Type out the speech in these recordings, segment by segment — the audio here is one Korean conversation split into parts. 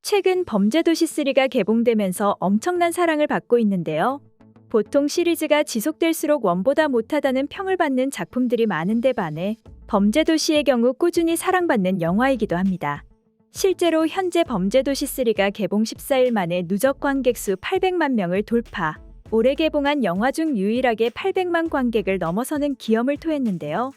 최근 범죄도시3가 개봉되면서 엄청난 사랑을 받고 있는데요. 보통 시리즈가 지속될수록 원보다 못하다는 평을 받는 작품들이 많은데 반해 범죄도시의 경우 꾸준히 사랑받는 영화이기도 합니다. 실제로 현재 범죄도시3가 개봉 14일 만에 누적 관객 수 800만 명을 돌파, 올해 개봉한 영화 중 유일하게 800만 관객을 넘어서는 기염을 토했는데요.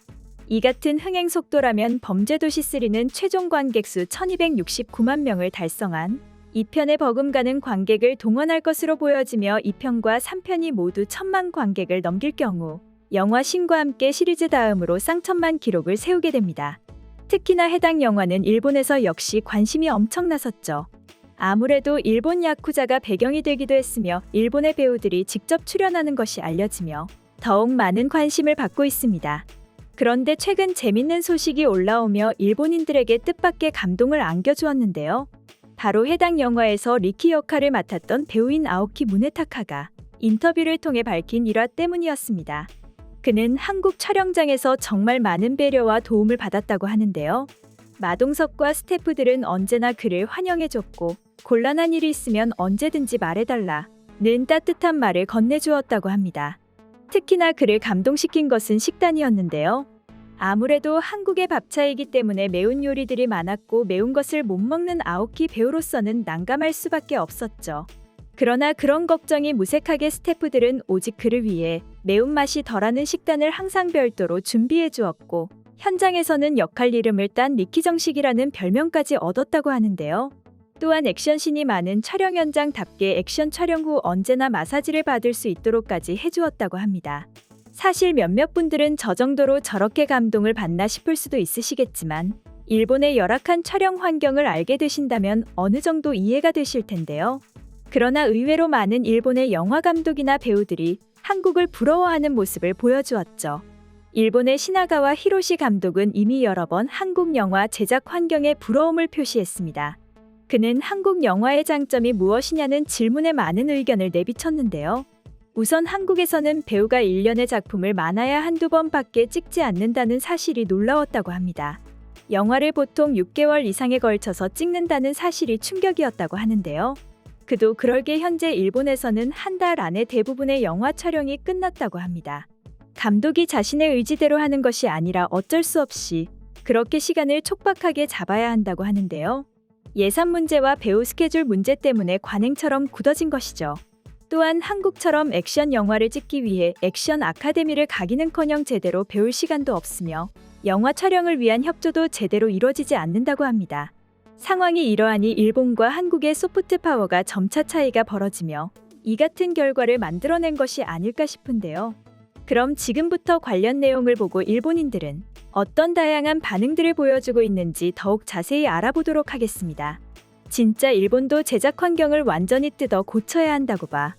이 같은 흥행 속도라면 범죄도시3는 최종 관객 수 1269만 명을 달성한 2편에 버금가는 관객을 동원할 것으로 보여지며 2편과 3편이 모두 1000만 관객을 넘길 경우 영화 신과 함께 시리즈 다음으로 쌍천만 기록을 세우게 됩니다. 특히나 해당 영화는 일본에서 역시 관심이 엄청났었죠. 아무래도 일본 야쿠자가 배경이 되기도 했으며 일본의 배우들이 직접 출연하는 것이 알려지며 더욱 많은 관심을 받고 있습니다. 그런데 최근 재밌는 소식이 올라오며 일본인들에게 뜻밖의 감동을 안겨주었는데요. 바로 해당 영화에서 리키 역할을 맡았던 배우인 아오키 무네타카가 인터뷰를 통해 밝힌 일화 때문이었습니다. 그는 한국 촬영장에서 정말 많은 배려와 도움을 받았다고 하는데요. 마동석과 스태프들은 언제나 그를 환영해줬고 곤란한 일이 있으면 언제든지 말해달라는 따뜻한 말을 건네주었다고 합니다. 특히나 그를 감동시킨 것은 식단이었는데요. 아무래도 한국의 밥차이기 때문에 매운 요리들이 많았고 매운 것을 못 먹는 아오키 배우로서는 난감할 수밖에 없었죠. 그러나 그런 걱정이 무색하게 스태프들은 오직 그를 위해 매운맛이 덜하는 식단을 항상 별도로 준비해 주었고 현장에서는 역할 이름을 딴 리키정식이라는 별명까지 얻었다고 하는데요. 또한 액션씬이 많은 촬영 현장답게 액션 촬영 후 언제나 마사지를 받을 수 있도록까지 해주었다고 합니다. 사실 몇몇 분들은 저 정도로 저렇게 감동을 받나 싶을 수도 있으시겠지만 일본의 열악한 촬영 환경을 알게 되신다면 어느 정도 이해가 되실 텐데요. 그러나 의외로 많은 일본의 영화 감독이나 배우들이 한국을 부러워하는 모습을 보여주었죠. 일본의 시나가와 히로시 감독은 이미 여러 번 한국 영화 제작 환경에 부러움을 표시했습니다. 그는 한국 영화의 장점이 무엇이냐는 질문에 많은 의견을 내비쳤는데요. 우선 한국에서는 배우가 1년의 작품을 많아야 한두 번밖에 찍지 않는다는 사실이 놀라웠다고 합니다. 영화를 보통 6개월 이상에 걸쳐서 찍는다는 사실이 충격이었다고 하는데요. 그도 그럴게 현재 일본에서는 한 달 안에 대부분의 영화 촬영이 끝났다고 합니다. 감독이 자신의 의지대로 하는 것이 아니라 어쩔 수 없이 그렇게 시간을 촉박하게 잡아야 한다고 하는데요. 예산 문제와 배우 스케줄 문제 때문에 관행처럼 굳어진 것이죠. 또한 한국처럼 액션 영화를 찍기 위해 액션 아카데미를 가기는커녕 제대로 배울 시간도 없으며 영화 촬영을 위한 협조도 제대로 이루어지지 않는다고 합니다. 상황이 이러하니 일본과 한국의 소프트 파워가 점차 차이가 벌어지며 이 같은 결과를 만들어낸 것이 아닐까 싶은데요. 그럼 지금부터 관련 내용을 보고 일본인들은 어떤 다양한 반응들을 보여주고 있는지 더욱 자세히 알아보도록 하겠습니다. 진짜 일본도 제작 환경을 완전히 뜯어 고쳐야 한다고 봐.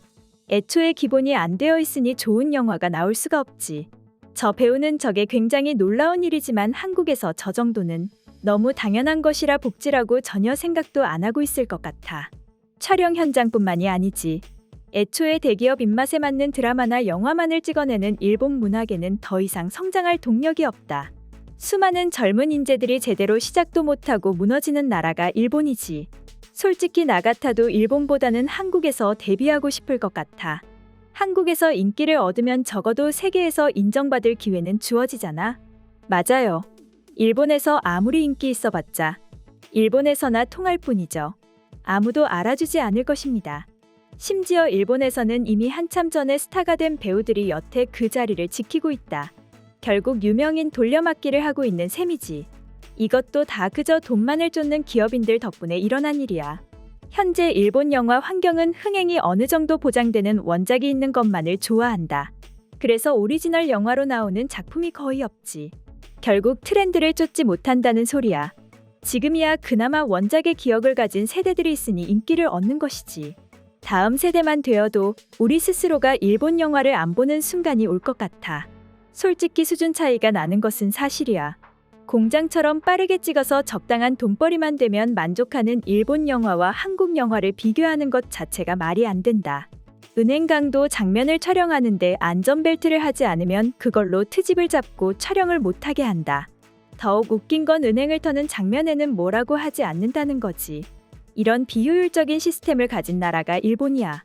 애초에 기본이 안 되어 있으니 좋은 영화가 나올 수가 없지. 저 배우는 저게 굉장히 놀라운 일이지만 한국에서 저 정도는 너무 당연한 것이라 복지라고 전혀 생각도 안 하고 있을 것 같아. 촬영 현장뿐만이 아니지. 애초에 대기업 입맛에 맞는 드라마나 영화만을 찍어내는 일본 문학에는 더 이상 성장할 동력이 없다. 수많은 젊은 인재들이 제대로 시작도 못하고 무너지는 나라가 일본이지. 솔직히 나 같아도 일본보다는 한국에서 데뷔하고 싶을 것 같아. 한국에서 인기를 얻으면 적어도 세계에서 인정받을 기회는 주어지잖아. 맞아요. 일본에서 아무리 인기 있어봤자 일본에서나 통할 뿐이죠. 아무도 알아주지 않을 것입니다. 심지어 일본에서는 이미 한참 전에 스타가 된 배우들이 여태 그 자리를 지키고 있다. 결국 유명인 돌려막기를 하고 있는 셈이지. 이것도 다 그저 돈만을 쫓는 기업인들 덕분에 일어난 일이야. 현재 일본 영화 환경은 흥행이 어느 정도 보장되는 원작이 있는 것만을 좋아한다. 그래서 오리지널 영화로 나오는 작품이 거의 없지. 결국 트렌드를 쫓지 못한다는 소리야. 지금이야 그나마 원작의 기억을 가진 세대들이 있으니 인기를 얻는 것이지. 다음 세대만 되어도 우리 스스로가 일본 영화를 안 보는 순간이 올 것 같아. 솔직히 수준 차이가 나는 것은 사실이야. 공장처럼 빠르게 찍어서 적당한 돈벌이만 되면 만족하는 일본 영화와 한국 영화를 비교하는 것 자체가 말이 안 된다. 은행강도 장면을 촬영하는데 안전벨트를 하지 않으면 그걸로 트집을 잡고 촬영을 못하게 한다. 더욱 웃긴 건 은행을 터는 장면에는 뭐라고 하지 않는다는 거지. 이런 비효율적인 시스템을 가진 나라가 일본이야.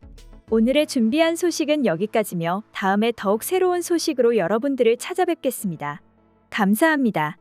오늘의 준비한 소식은 여기까지며 다음에 더욱 새로운 소식으로 여러분들을 찾아뵙겠습니다. 감사합니다.